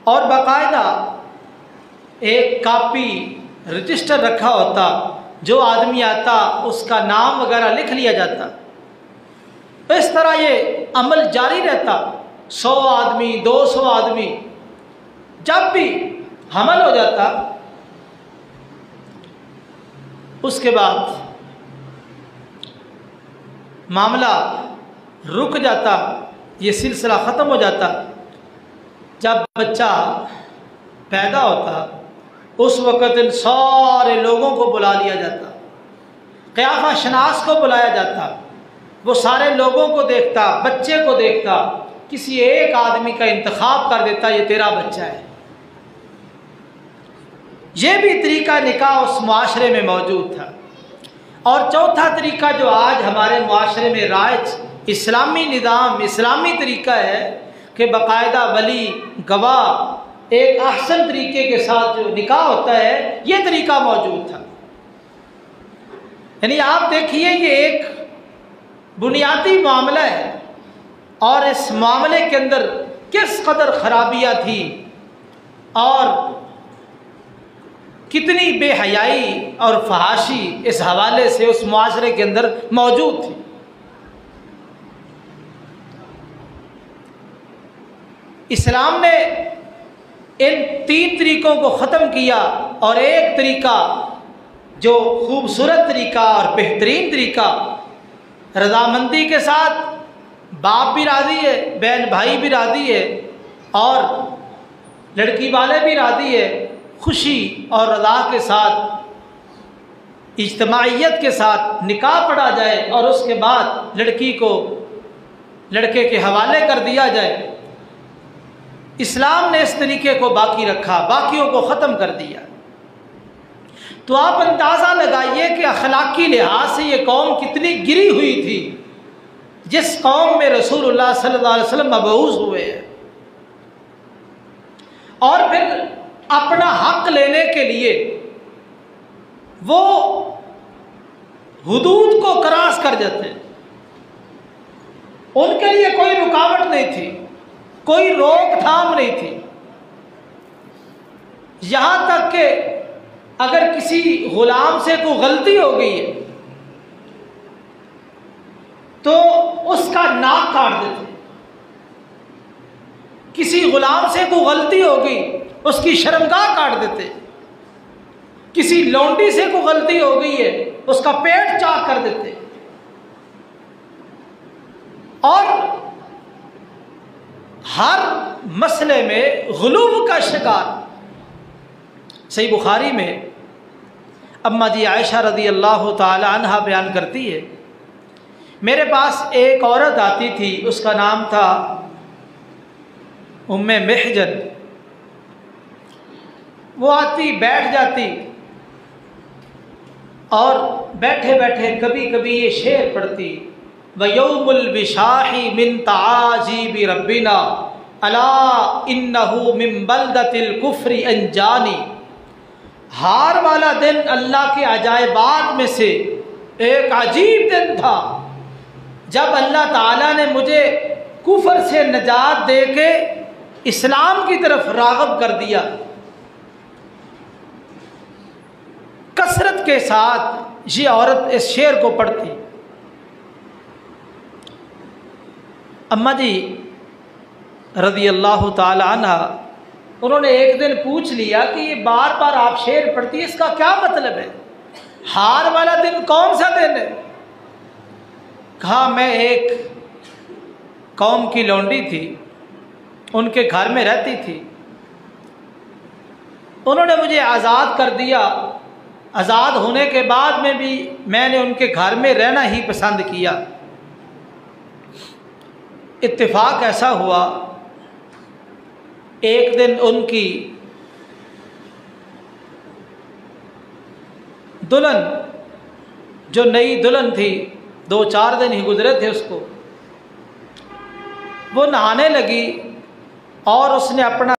और बाकायदा एक कापी रजिस्टर रखा होता, जो आदमी आता उसका नाम वगैरह लिख लिया जाता। तो इस तरह ये अमल जारी रहता। 100 आदमी 200 आदमी, जब भी हमल हो जाता उसके बाद मामला रुक जाता, ये सिलसिला ख़त्म हो जाता। जब बच्चा पैदा होता उस वक़्त इन सारे लोगों को बुला लिया जाता, क़याफ़ा शनास को बुलाया जाता। वो सारे लोगों को देखता, बच्चे को देखता, किसी एक आदमी का इंतखाब कर देता, ये तेरा बच्चा है। ये भी तरीका निकाह उस मुआशरे में मौजूद था। और चौथा तरीका जो आज हमारे मुआशरे में राइज इस्लामी निज़ाम, इस्लामी तरीका है कि बाकायदा वली गवाह एक अहसन तरीके के साथ जो निकाह होता है, ये तरीका मौजूद था। यानी आप देखिए ये एक बुनियादी मामला है और इस मामले के अंदर किस कदर खराबियाँ थी और कितनी बेहयाई और फहाशी इस हवाले से उस मुआशरे के अंदर मौजूद थी। इस्लाम ने इन 3 तरीकों को ख़त्म किया और एक तरीका जो खूबसूरत तरीका और बेहतरीन तरीका, रज़ामंदी के साथ बाप भी राज़ी है, बहन भाई भी राज़ी है और लड़की वाले भी राज़ी है, खुशी और रज़ा के साथ इज्तमाइयत के साथ निकाह पढ़ा जाए और उसके बाद लड़की को लड़के के हवाले कर दिया जाए। इस्लाम ने इस तरीके को बाकी रखा, बाकियों को ख़त्म कर दिया। तो आप अंदाज़ा लगाइए कि अखलाकी लिहाज से ये कौम कितनी गिरी हुई थी, जिस कौम में रसूलुल्लाह सल्लल्लाहु अलैहि वसल्लम मबऊस हुए हैं। और फिर अपना हक लेने के लिए वो हुदूद को क्रॉस कर जाते। उनके लिए कोई रुकावट नहीं थी, कोई रोकथाम नहीं थी। यहां तक कि अगर किसी गुलाम से कोई गलती हो गई है तो उसका नाक काट देते। किसी गुलाम से कोई गलती हो गई उसकी शर्मगाह काट देते। किसी लौंडी से कोई गलती हो गई है उसका पेट चाक कर देते। और हर मसले में गुलूब का शिकार। सही बुखारी में अम्मा जी आयशा रदी अल्लाह ताला अन्हा बयान करती है, मेरे पास एक औरत आती थी, उसका नाम था उम्मे महजन। वो आती, बैठ जाती और बैठे बैठे कभी कभी ये शेर पढ़ती, वयौमुल बिशाही मिन ताजीबि रब्बिना अला इन्नहु मिन बलदतिल कुफ्री अनजानी। हार वाला दिन अल्लाह के अजायबात में से एक अजीब दिन था जब अल्लाह ताला ने मुझे कुफर से नजात दे के इस्लाम की तरफ राग़ब कर दिया। कसरत के साथ ये औरत इस शेर को पढ़ती। अम्मा जी रज़ी अल्लाह ताला अन्हा, उन्होंने एक दिन पूछ लिया कि ये बार बार आप शेर पढ़ती है, इसका क्या मतलब है? हार वाला दिन कौन सा दिन है? कहा, मैं एक कौम की लौंडी थी, उनके घर में रहती थी, उन्होंने मुझे आज़ाद कर दिया। आज़ाद होने के बाद में भी मैंने उनके घर में रहना ही पसंद किया। इत्तेफाक ऐसा हुआ, एक दिन उनकी दुल्हन, जो नई दुल्हन थी, 2-4 दिन ही गुजरे थे उसको, वो नहाने लगी और उसने अपना